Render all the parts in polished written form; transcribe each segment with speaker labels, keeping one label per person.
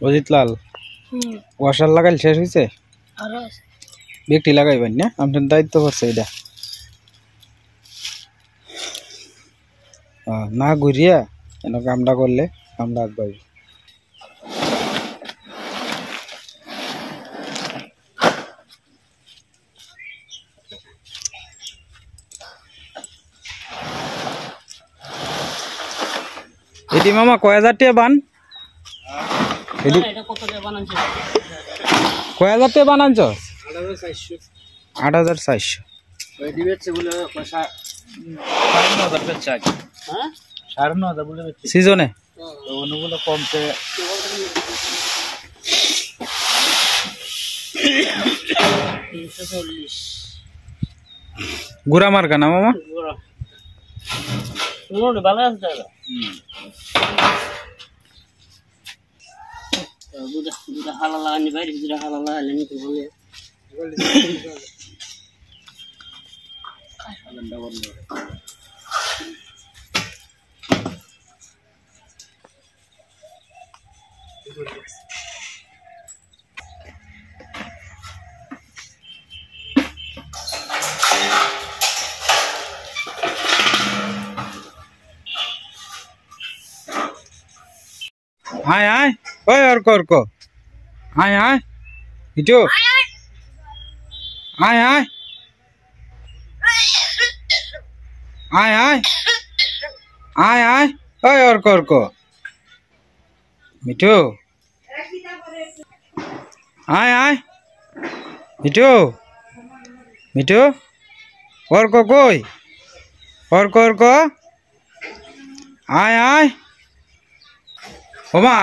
Speaker 1: অজিত লাল washer লাগাইল শেষ হয়েছে ব্যক্তি লাগাইবেন না আপনার দায়িত্ব করছে এটা না ঘুরিয়া কেন কামটা করলে কামটা আগবাড়ি এটি মামা কয় হাজার টাকা বান কয় হাজার টাকা বানাচ্ছ ৮,৪০০ সিজনে কমছে গুড়া মার্কা না মামা ভালো আছে হালা লাগানি বাইরে হালা লাগালেনি তো বলে हाय हाय ओए और को हाय हाय इटो हाय हाय हाय हाय हाय हाय ओए और को मिठू हाय हाय मिठू मिठू और को कोई और को हाय हाय ओमा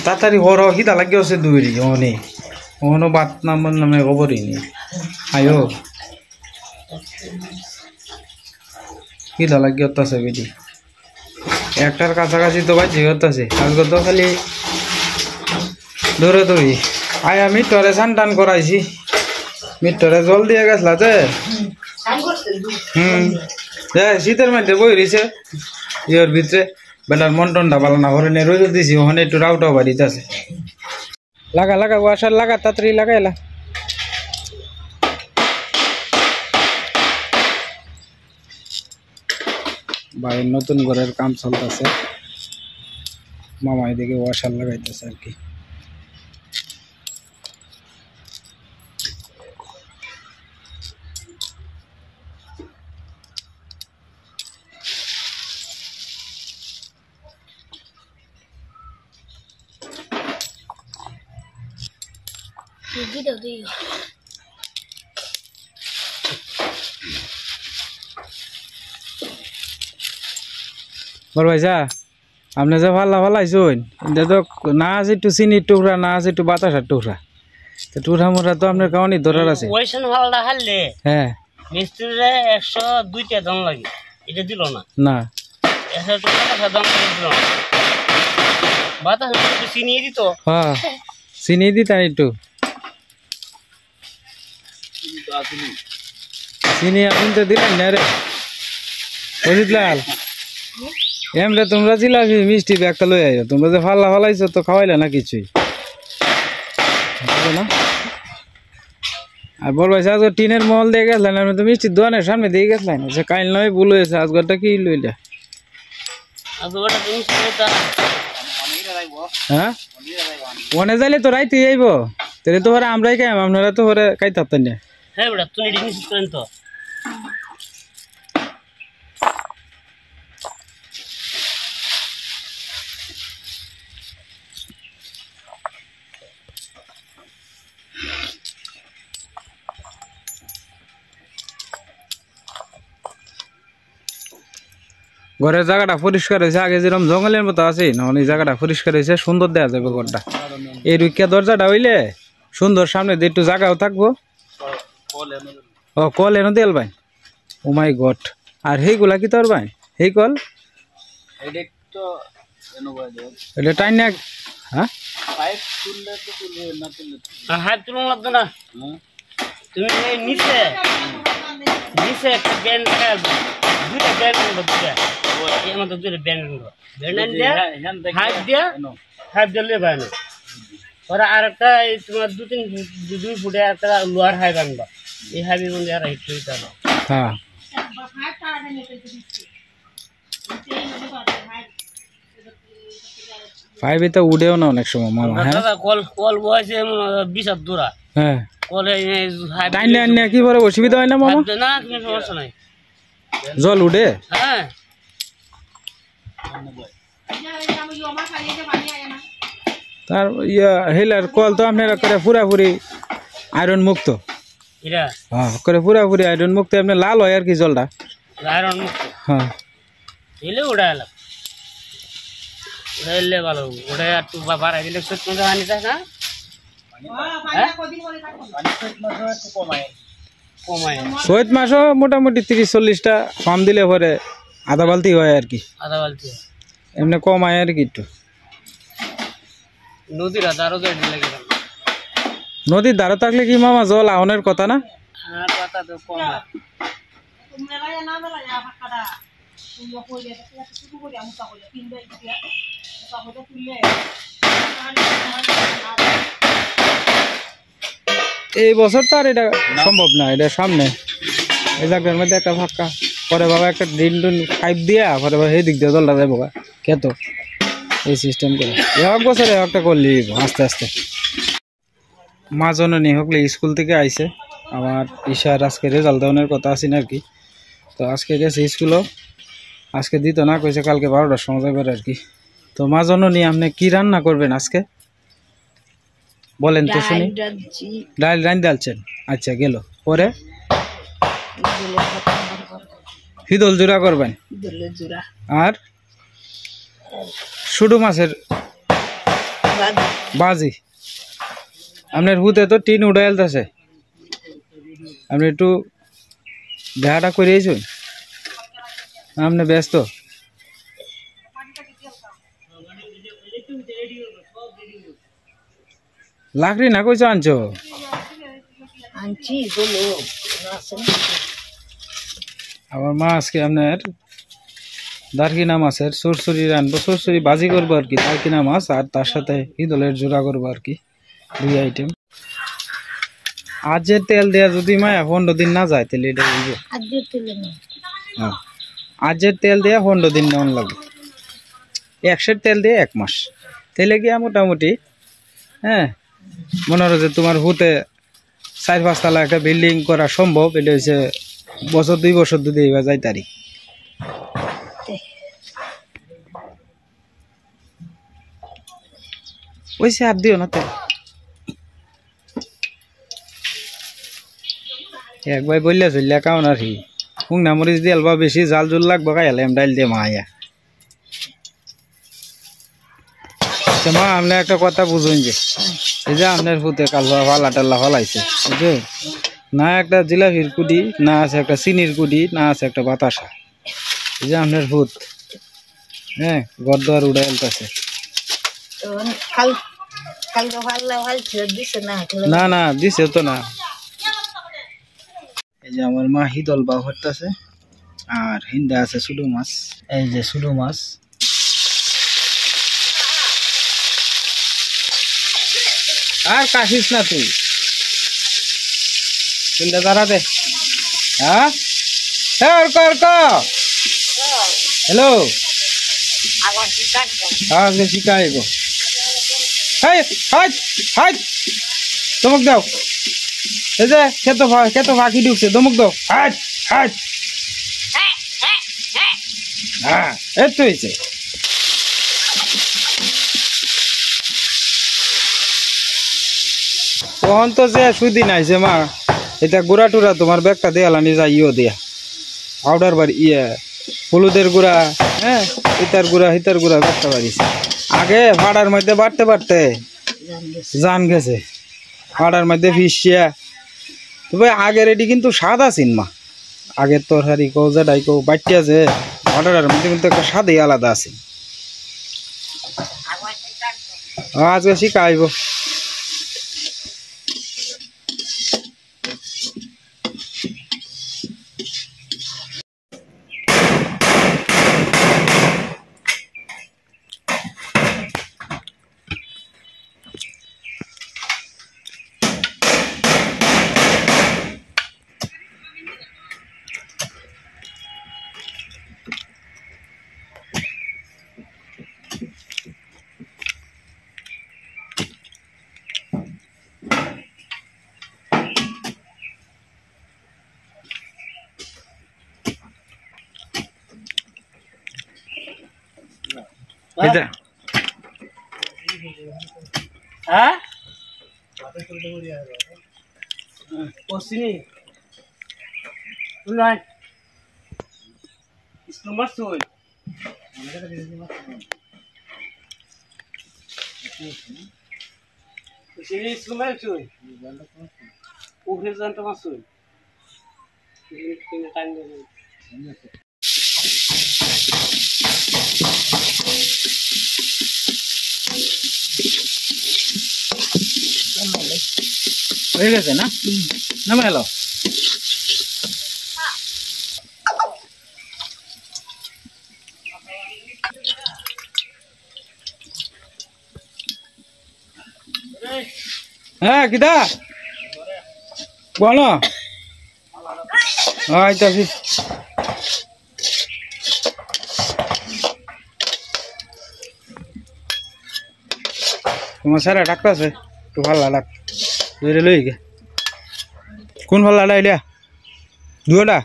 Speaker 1: ताड़ी हर हिदा लगे दूरी ओने ओनो बात नाम नामे खबरई नहीं आयो हिदा लगे बेटी एकटार काछाकाछि तो बाजी आज तो खाली दौड़े दौड़ी आया मिटरे सान टान कराइছি मिटरे जल दिए गেছলা যে শীতের মধ্যে বই রইছে ইয়ের ভিতরে বেটার মন টনটা ভালো না করে রোদ দিছি ওখানে একটু রাউটাও বাড়িতে আছে লাগা লাগা ওয়াশার লাগা তাড়াতাড়ি লাগাইলা ভাই নতুন ঘরের কাম চলতেছে মামা এদিকে ওয়াশার লাগাইতেছে আর কি বড় ভাইসা আপনি যে ভাল্লা ভালাইছুন এটা তো না আছে একটু চিনির টুকরা না আছে একটু বাতাসার টুকরা তো টুকরা মোটা তো আপনার কারণে ধরার আছে
Speaker 2: ওইসন ভালটা হারলে
Speaker 1: হ্যাঁ
Speaker 2: মিস্ত্রিরে 102 টা দাম লাগে এটা দিল না
Speaker 1: না
Speaker 2: 100 টাকা দাম দিল না বাতাস একটু চিনি দিত
Speaker 1: হ্যাঁ চিনি দিতা একটু চিনি আপনি তো দিলেন না রে অজিত লাল এমলে তোমরা জিলাপি মিষ্টি ব্যাগটা লই আইও তোমরা যে ফাল্লা ফালাইছো তো খাওয়াইলে না কিছুই না আর বল ভাই আজকে টিনের মহল দিয়ে গেছিলেন আমি তো মিষ্টির দোকানের সামনে দিয়ে গেছিলেন সে কাইল নয় ভুল হয়েছে আজকেরটা কি লইলে হ্যাঁ ওনে যাইলে তো রাইতে যাইব তাহলে তো ওরা আমরাই খাইম আপনারা তো ওরা খাইতে পারতেন না
Speaker 2: হ্যাঁ বেটা তুই নিস করেন তো
Speaker 1: ঘরের জায়গাটা পরিষ্কার হয়েছে, আগে যেরকম জঙ্গলের মতো আছে না এই জায়গাটা পরিষ্কার হয়েছে, সুন্দর দেওয়া যাবে ঘরটা। এই রুকিয়া দরজাটা হইলে সুন্দর, সামনে দিয়ে একটু জায়গাও থাকবো। ও কল এনে দেল ভাই, ও মাই গড। আর সেইগুলা কি তোর ভাই, সেই কল এটা টাইম না? হ্যাঁ
Speaker 2: হাত তুলুন লাগতো না, তুমি নিচে নিচে একটা ব্যান্ড দুইটা ব্যান্ড আনবো, দুইটা এর মতো দুইটা ব্যান্ড আনবো, ব্যান্ড আনলে হাত দিলে ভাই না। ওরা আর একটা তোমার 2 ফুটে একটা লোহার হাইব আনবা, এই হাইবের মধ্যে আর হিট হইতে হবে।
Speaker 1: হ্যাঁ ফাইভে তো উঠেও না অনেক সময় মামা। হ্যাঁ
Speaker 2: কল কল বয়সে 20 হাত দূরা।
Speaker 1: হ্যাঁ
Speaker 2: কলে
Speaker 1: টাইম না কি বড় অসুবিধা হয় না মামা?
Speaker 2: না কোনো সমস্যা নাই,
Speaker 1: জল উঠে।
Speaker 2: হ্যাঁ
Speaker 1: তার ইয়া হেলার কল তো আপনারা করে পুরাপুরি আয়রন মুক্ত।
Speaker 2: এটা
Speaker 1: হ্যাঁ করে পুরাপুরি আয়রন মুক্ত, আপনি লাল হয় আর কি জলটা।
Speaker 2: আয়রন মুক্ত
Speaker 1: হ্যাঁ
Speaker 2: এলে ওটা এলাম, ওটা এলে ভালো, ওটা একটু বাড়াই দিলে সত্যি মতো আনি যায় না, কমায়
Speaker 1: 6 মাসও মোটামুটি 30-40টা পাম দিলে পরে আধা বালতি হয় আর কি,
Speaker 2: আধা বালতি
Speaker 1: এমনি কমায় আর কি একটু।
Speaker 2: নদীর আরো লেগে গেল,
Speaker 1: নদীর ধারে থাকলে কি মামা জল আহনের কথা না?
Speaker 2: হ্যাঁ কথা তো কম হয়।
Speaker 1: এই বছর তো আর এটা সম্ভব না, এটা সামনে এই জায়গার মধ্যে একটা ফাঁকা পরে বাবা একটা ড্রিন পাইপ দিয়া পরে বাবা এই দিক দিয়ে জলটা যাবো কেত, এই সিস্টেম করে এক বছরে একটা করলি আস্তে আস্তে। মা জননী হকলে স্কুল থেকে আইছে, আমার ঈশার আজকে রেজাল্ট দেওয়ার কথা আছে না আর কি, তো আজকে গেছে স্কুলও, আজকে দিত না, কইছে কালকে 12টার সময় যাবে আর কি। তো মা জননী আপনি কি রান্না করবেন আজকে বলেন তো শুনি? ডাল রান ডালছেন, আচ্ছা গেল পরে হিদল জোড়া করবেন আর শুধু মাছের বাজি। আপনার হুতে তো টিন উড়াইলতেছে, আপনি একটু দেখাটা করেইছেন, আপনি ব্যস্ত? লাকড়ি না কইছো আনছো? আমার মা আজকে আপনার দারকিনা মাছের সুরসুরি রানবো, সুরসুরি বাজি করবো আর কি, দারকিনা মাছ আর তার সাথে ইদলের জোড়া করবো আর কি, 2 আইটেম। আজের তেল দেয়া যদি মায়া 15 দিন না যায় তাহলে এটা বুঝবো। হ্যাঁ আজের তেল দেয়া 15 দিন নেওয়ান লাগবে, 100 তেল দিয়ে 1 মাস, তাহলে গিয়া মোটামুটি হ্যাঁ মনে হয় যে তোমার হুতে 4-5 তলা একটা বিল্ডিং করা সম্ভব। এটা হচ্ছে বছর 2 বছর যদি এবার যাই তারি। ওই সে আর দিও না তো, একবার বললে চললে কাউন আর কি, শুকনা মরিচ দিয়ে আলবা বেশি জাল জুল লাগবে, খাইলাম ডাইল দিয়ে মায়া। মা আপনি একটা কথা বুঝুন যে এই যে আপনার ফুতে কালবা ফালা টাল্লা ফলাইছে, বুঝছো না, একটা জিলাপির কুটি না আছে, একটা চিনির কুটি না আছে, একটা বাতাসা। এই যে আপনার ফুত হ্যাঁ ঘর দোয়ার উড়াই আলতেছে। না না দিছে তো না। এই যে আমার মা হিদল বা হরতেছে আর হিন্দা আছে শুধু মাছ, এই যে শুধু মাছ। আর কাশিস না তুই, চিন্তা দাঁড়াতে। হ্যাঁ হ্যালো আজকে শিখাইব, দমক দাও, এই যে খেতো ফাঁকি ঢুকছে, দমক দাও, হ্যাঁ এই তো হয়েছে। তখন তো যে সুদিন আইছে মা, এটা গুড়া টুরা তোমার ব্যাগটা দেয়ালানি যা ইয়ে দিয়া পাউডার বাড়ি হলুদের গুঁড়া হ্যাঁ হিতার গুড়া করতে পারিস আগে ভাড়ার মধ্যে বাড়তে বাড়তে জান গেছে ভাড়ার মধ্যে ফিসিয়া তবে আগের এটি কিন্তু সাদা সিনেমা আগের তরহারি কৌ যেটাই কৌ বাড়তে আছে ভাড়ার মধ্যে কিন্তু একটা স্বাদই আলাদা আছে আজকে শিখাইব এটা
Speaker 2: হ্যাঁ পশ্চিমে শুনলেন স্কুল মারছুন স্কুল মারছুন উঠে জানতে মারছুন
Speaker 1: হয়ে গেছে না নামে এলো হ্যাঁ কিটা বলো আইতাছি তোমার স্যার ডাকতেছে একটু ভালো লাগ ধরে লই গে কোন ভালো লাগা এলিয়া দুটা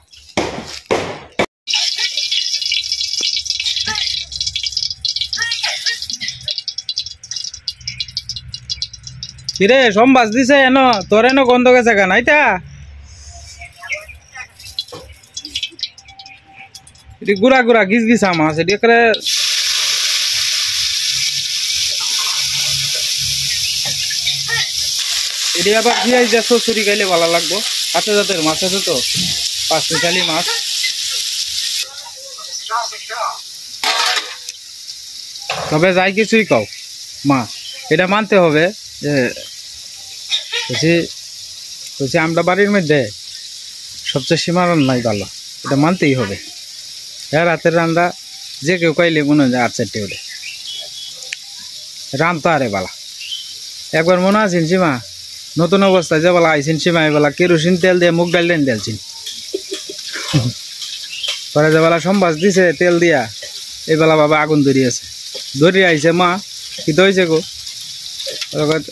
Speaker 1: কিরে সম্বাস দিছে এন তোর এনো গন্ধ গেছে কেন আইতা এটি গুড়া গুড়া গিজ গিসা মাছ এটি করে এটি আবার পিঁয়াজ দিয়ে চচুরি খাইলে ভালো লাগবো হাতে জাতের মাছ আছে তো 5 মিশালি মাছ তবে যাই কিছুই কও মা এটা মানতে হবে যে আমরা বাড়ির মধ্যে সবচেয়ে সীমারণ নাই ভালো এটা মানতেই হবে হ্যাঁ রাতের রান্না যে কেউ খাইলে মনে হয় 8-4টে ওঠে রান তো আরে বালা একবার মনে আছেন সীমা নতুন অবস্থায় যে বলা আইসিন সীমা এবেলা কেরোসিন তেল দিয়ে মুগ ডাল দেন দিয়েছেন পরে যে বেলা সম্বাস দিছে তেল দিয়া এবেলা বাবা আগুন ধরিয়েছে ধরিয়ে আইছে মা কি তো হয়েছে গো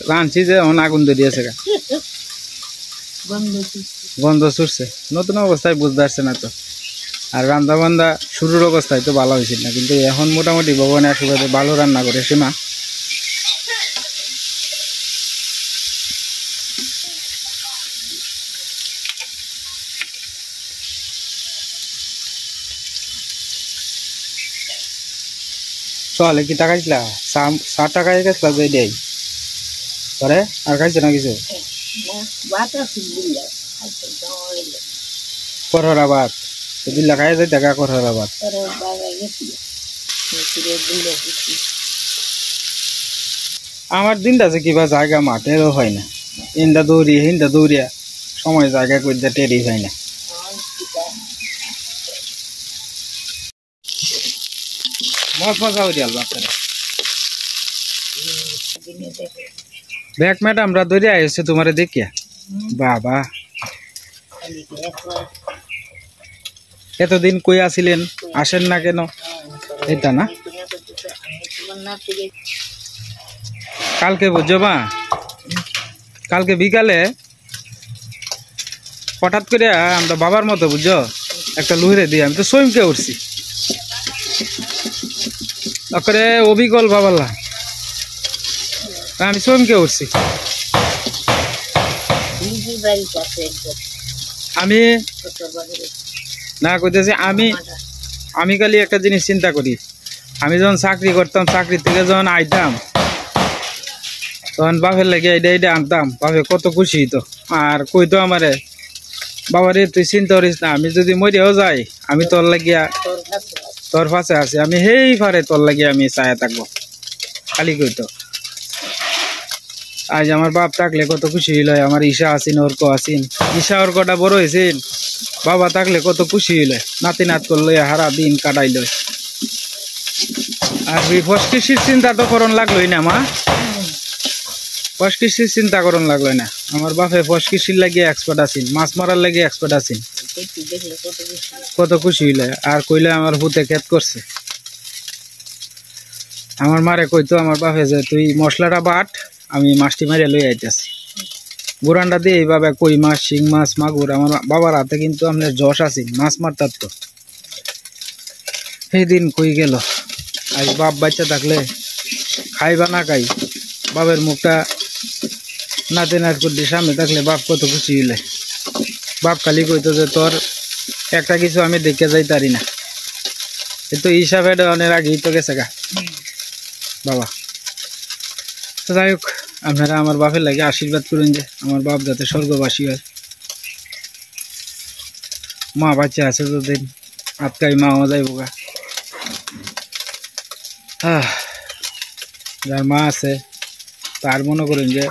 Speaker 1: রাঁধছি যে এখন আগুন ধরিয়েছে গা গন্ধ ছুটছে নতুন অবস্থায় বুঝতে পারছে না তো আর রান্না বান্ধা শুরুর অবস্থায় তো ভালো হয়েছিল না কিন্তু এখন মোটামুটি ভগবানে আশীর্বাদে ভালো রান্না করে সীমা চলে কি টাকা দিলা 60 টাকা গেছিলা যে দেই পরে আর খাইছে না কিছু করহরা ভাত তো দিল্লা খাই যাই টাকা করহরা ভাত আমার দিনটা যে কিবা জায়গা মাঠেরও হয় না ইন্দা দৌড়িয়া সময় জায়গা করতে টেরি হয় না মজ মজা হয়ে গেল বাচ্চারা দেখ ম্যাডাম আমরা দৌড়ে আসছে তোমার দেখিয়া বাবা এতদিন কই আসিলেন আসেন না কেন এটা না কালকে বুঝছো মা কালকে বিকালে হঠাৎ করে আমরা বাবার মতো বুঝছো একটা লুহিরে দিয়ে আমি তো সৈমকে উঠছি তারপরে অবিকল বাবালা আমি সৈমকে উঠছি আমি না কইতেছি আমি খালি একটা জিনিস চিন্তা করি, আমি যখন চাকরি করতাম, চাকরি থেকে যখন আইতাম, তখন বাপের লাগে এটা আনতাম, বাপে কত খুশি হইতো। আর কইতো আমারে, বাবারে তুই চিন্তা করিস না, আমি যদি মরিয়াও যাই, আমি তোর লাগিয়া তোর পাশে আছি, আমি হেই পারে তোর লাগিয়া আমি চায়া থাকবো, খালি কইতো। আজ আমার বাপ থাকলে কত খুশি হইল, আমার ঈশা আসিন, অর্ক আসিন, ঈশা অর্কটা বড় হয়েছেন, বাবা থাকলে কত খুশি হইল, নাতি নাত করলে হারা দিন কাটাইল। আর ওই ফসকিসির চিন্তা তো করন লাগলোই না মা, ফসকিসির চিন্তা করন লাগলো না। আমার বাপে ফসকিসির লাগিয়ে এক্সপার্ট আছেন, মাছ মারার লাগিয়ে এক্সপার্ট আছেন, কত খুশি হইলে। আর কইলে আমার হুতে ক্ষেত করছে। আমার মারে কইতো আমার বাপে যে তুই মশলাটা বাট, আমি মাছটি মারিয়া লই আইতেছি। গুড়ানটা দিয়ে এইভাবে কই মাছ, শিং মাছ, মাগুর, আমার বাবার হাতে কিন্তু আপনার যশ আছে, মাছ মারতার তো। সেই দিন কই গেল। আজ বাপ বাচ্চা থাকলে খাইবা না খাই, বাপের মুখটা নাতে নাত করতে সামনে থাকলে বাপ কত খুশি হইলে। বাপ খালি কইতো যে তোর একটা কিছু আমি দেখে যাইতারি না, কিন্তু হিসাবে অনেক আগেই তো গেছে গা বাবা। তো যাই হোক, আপনারা আমার বাপের লাগে আশীর্বাদ করুন যে আমার বাপ যাতে স্বর্গবাসী হয়। মা বাচ্চা আছে যতদিন, আজকাই মাও যাইব গা। যার মা আছে তার মনে করেন যে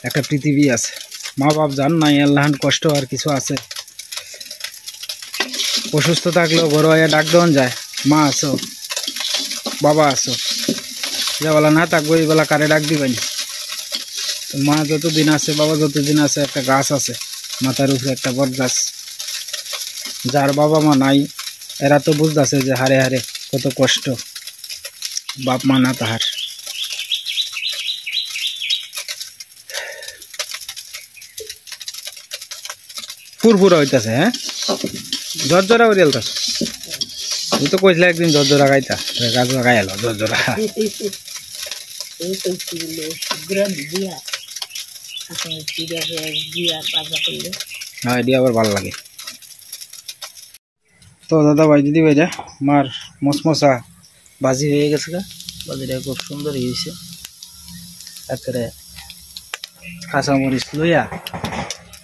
Speaker 1: একটা পৃথিবী আছে। মা বাপ জান নাই আল্লাহান কষ্ট আর কিছু আছে। অসুস্থ থাকলেও বড় হয়ে ডাক দেওয়ান যায়, মা আছো, বাবা আছো। যেবেলা না থাকবো এইবেলা কারে ডাক দিবেন। মা যতদিন আছে, বাবা যতদিন আছে, একটা গাছ আছে মাথার উপরে, একটা বট গাছ। যার বাবা মা নাই এরা তো বুঝতেছে যে হারে হারে কত কষ্ট বাপ মা না তাহার। ফুরফুরা হইতাছে, হ্যাঁ ঝরঝরা করে এলতাছে। তুই তো কইছিলে একদিন ঝরঝরা খাইতা, গাছ খাই এলো ঝরঝরা। হ্যাঁ এটি আবার ভালো লাগে। তো দাদা ভাই দিদি ভাইরা, মার মশমশা ভাজি হয়ে গেছে গা, ভাজিটা খুব সুন্দর হয়েছে। তারপরে কাঁচামরিচ লইয়া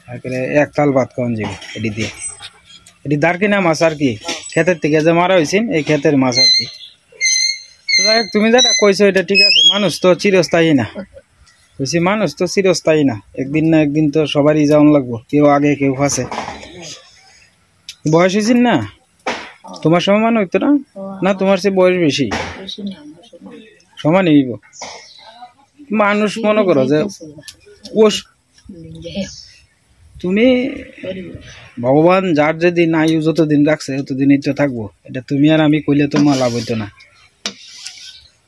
Speaker 1: তারপরে এক তাল ভাত খাওয়ান যাবে এটি দিয়ে। এটি দারকিনা মাছ আর কি, ক্ষেতের থেকে যে মারা হয়েছেন এই ক্ষেতের মাছ আর কি। যাই হোক, তুমি যেটা কইছো এটা ঠিক আছে, মানুষ তো চিরস্থায়ী না। বলছি মানুষ তো চিরস্থায়ী না, একদিন না একদিন তো সবারই যাওয়ান লাগবো, কেউ আগে কেউ ফাঁসে। বয়স হয়েছেন না, তোমার সমান হইতো না? না তোমার সে বয়স বেশি, সমানই হইব। মানুষ মনে করো যে তুমি ভগবান যার যেদিন আয়ু যতদিন রাখছে ততদিনই তো থাকবো, এটা তুমি আর আমি কইলে তো মা লাভ হইতো না।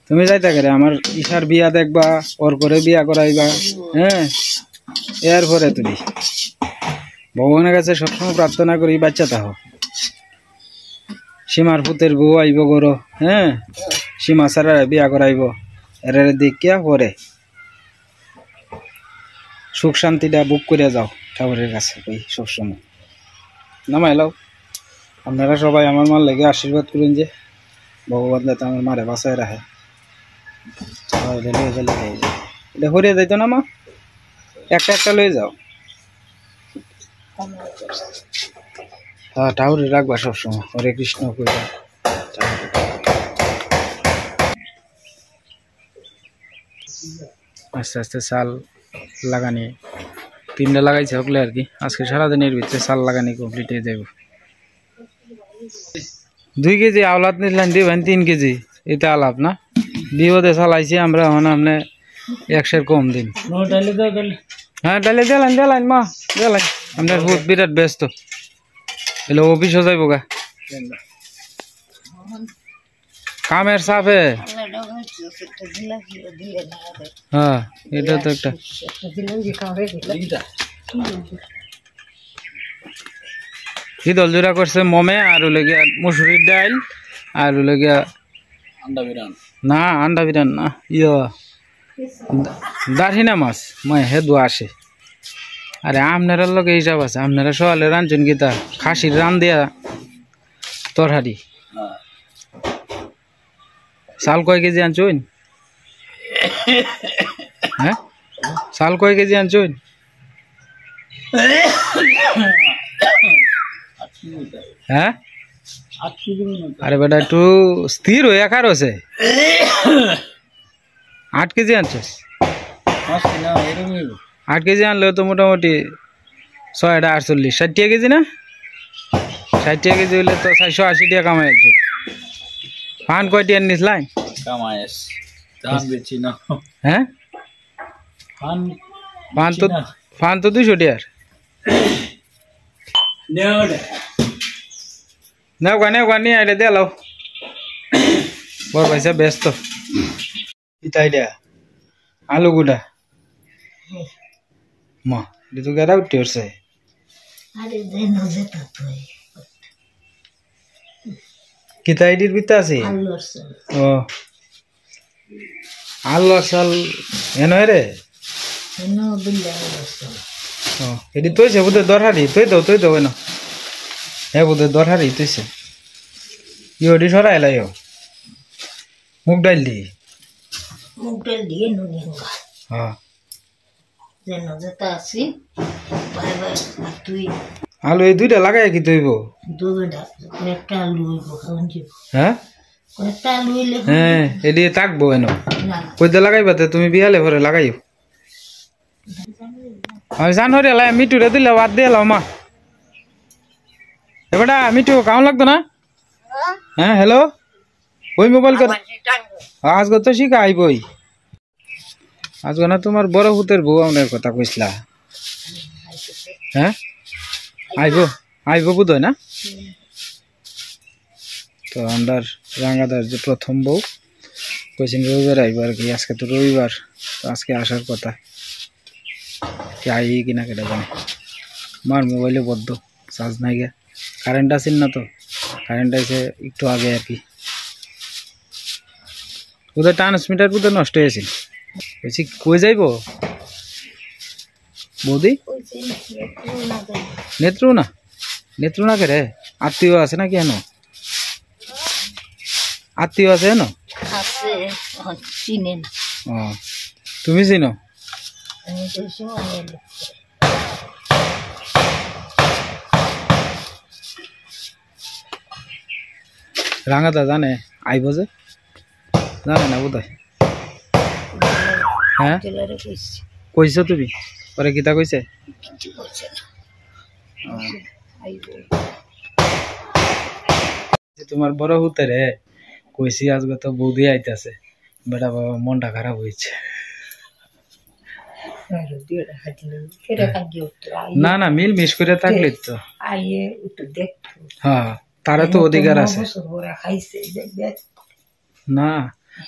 Speaker 1: তুমি যাইতা করে আমার ঈশার বিয়া দেখবা, ওর করে বিয়া করাইবা, হ্যাঁ এরপরে তুমি ভগবানের কাছে সবসময় প্রার্থনা করি বাচ্চা তাহ। সীমার পুতের বউ আইব গরো, হ্যাঁ সীমা সারা বিয়া করাইব, এর দেখিয়া পরে সুখ শান্তিটা বুক করে যাও ঠাকুরের কাছে কই সবসময় নামাই লাও। আপনারা সবাই আমার মার লেগে আশীর্বাদ করুন যে ভগবান যাতে আমার মারে বাঁচায় রাখে। এটা হরিয়ে যাইতো না মা, একটা একটা লয়ে যাও। হ্যাঁ ঠাকুরে রাখবা সবসময়, হরে কৃষ্ণ কইবা। আস্তে আস্তে চাল লাগানি 3টা লাগাইছে হকলে আর কি, আজকে সারাদিনের ভিতরে চাল লাগানি কমপ্লিট হয়ে যাব। 2 কেজি আওলাদ নিলেন দিবেন, 3 কেজি এটা আলাপ না, বিপদে চালাইছি আমরা, এখন আপনি 100 কম দিন। হ্যাঁ ডালে দিলেন মা দিলেন, আপনার বিরাট ব্যস্ত এলো, অফিসও যাইব গা কামের চাপে। হ্যাঁ এটা তো একটা শীতল জোড়া করছে মমে, আর হলো গিয়া মুসুরির ডাইল, আর হলো গিয়া না আন্ডা বিরান না, দারহিনা মাছ মাই হেদু আসে। আরে আপনার লগে হিসাব আছে, আপনারা সকালে রাঁধছেন গীতা খাসির রান দিয়া তরহারি চাল কয় কেজি আনছুন হ্যাঁ চাল কয় কেজি আনছুন হ্যাঁ আরে বেটা একটু স্থির হয়ে কার আছে 8 কেজি আনছিস 8 কেজি আনলেও তো মোটামুটি 6 48 60 টাকা কেজি না 60 টাকা কেজি হইলে তো 480 টাকা কামাই আছে পান কয়টি আনিস লাই
Speaker 3: কামাইস দাম বেশি না
Speaker 1: হ্যাঁ পান তো 200 টাকার নেও নিয়ে আইলে দে লাও বড় পয়সা ব্যস্ত ইতাই দে আলু গুড়া মা এটা তো গেরা উঠতে উঠছে কিতাই দির বিতা আছে ও আলু সাল এনো রে ও এটি তৈছে বুঝে দরহারি তুই দাও না হ্যাঁ বুঝে দরহারি তুইছে ইউডি সরাই লাইও মুগ ডাল দিয়ে
Speaker 4: নুনি
Speaker 1: হ্যাঁ
Speaker 4: যেন যেটা আছি তুই
Speaker 1: আলু এই দুইটা লাগাই কি তৈব
Speaker 4: দুইটা কয়েকটা আলু হইব খাওয়ান যাব
Speaker 1: হ্যাঁ
Speaker 4: কয়েকটা আলু হইলে
Speaker 1: হ্যাঁ এটি থাকবো এনো
Speaker 4: না
Speaker 1: কইতে লাগাইবাতে তুমি বিয়ালে ভরে লাগাইও আমি জানুয়ারি লাই মিটুরে দিলে বাদ দিয়ে এলাম মা এবারটা মিটু কেমন লাগতো না হ্যাঁ হ্যালো ওই মোবাইল কর আজকে তো শিখা আইবই আজকে না তোমার বড় হুতের বউ আমার কথা কইসলা হ্যাঁ আইব বুধ হয় না তো আমরা রাঙ্গাদার যে প্রথম বউ কইছেন রবিবার আইব আর কি আজকে তো রবিবার তো আজকে আসার কথা কি আই কিনা কেটা জানে আমার মোবাইলে বদ্ধ চার্জ নাই গে কারেন্ট আসেন না তো কারেন্ট আইসে একটু আগে আর কি ওদের ট্রান্সমিটার পুরো নষ্ট হয়েছিল বলছি কই যাইব বৌদি নেত্রুনা কে রে আত্মীয় আছে নাকি এনো আত্মীয় আছে এনো
Speaker 4: চিনেন
Speaker 1: ও তুমি চিনো রাঙাদা জানে আইব যে জানে না বোধ হয় হ্যাঁ কইছ তুমি পরে কিতা কইছে তোমার বড় হুতে রে কইছি আজকে তো বৌদি আইতাছে বেটা বাবা মনটা খারাপ হয়েছে না না মিল মিস করে থাকলে তো হ্যাঁ তারা তো অধিকার আছে না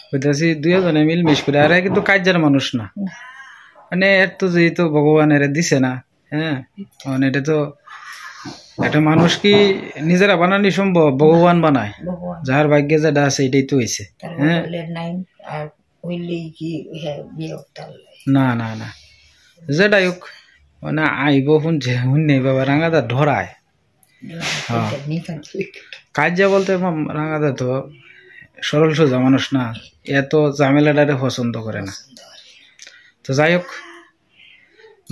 Speaker 1: কইতাছি দুইজনে মিল মিস করে আর কিন্তু কাজের মানুষ না মানে এর তো যেহেতু ভগবানের দিছে না হ্যাঁ মানে এটা তো একটা মানুষ কি নিজেরা বানানি সম্ভব ভগবান বানায় যার ভাগ্যে যেটা আছে এটাই তো হয়েছে হ্যাঁ না না না যেটাই হোক মানে আইব শুনছে শুনে বাবা রাঙাদা ধরায় হ্যাঁ কাজা বলতে রাঙাদা তো সরল সোজা মানুষ না এত ঝামেলাটারে পছন্দ করে না তো যাই হোক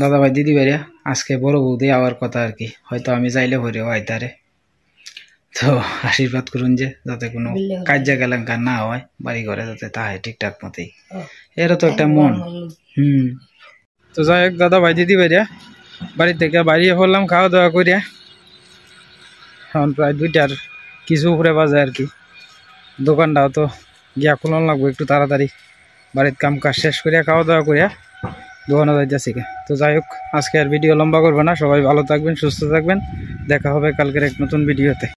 Speaker 1: দাদা ভাই দিদি ভাইরা আজকে বড় বৌদি আওয়ার কথা আর কি হয়তো আমি যাইলে ভরেও আইতারে তো আশীর্বাদ করুন যে যাতে কোনো কাজা কেলেঙ্কার না হয় বাড়ি ঘরে যাতে তাহে ঠিকঠাক মতেই এরও তো একটা মন তো যাই হোক দাদা ভাই দিদি ভাইরা বাড়ি থেকে বাড়িয়ে পড়লাম খাওয়া দাওয়া করিয়া এখন প্রায় 2টার কিছু উপরে বাজে আর কি দোকানটাও তো গিয়া খুলন লাগবো একটু তাড়াতাড়ি বাড়ির কাম কাজ শেষ করিয়া খাওয়া দাওয়া করিয়া দোকানে যাইতেছি তো যাই হোক আজকে আর ভিডিও লম্বা করবো না সবাই ভালো থাকবেন সুস্থ থাকবেন দেখা হবে কালকের এক নতুন ভিডিওতে।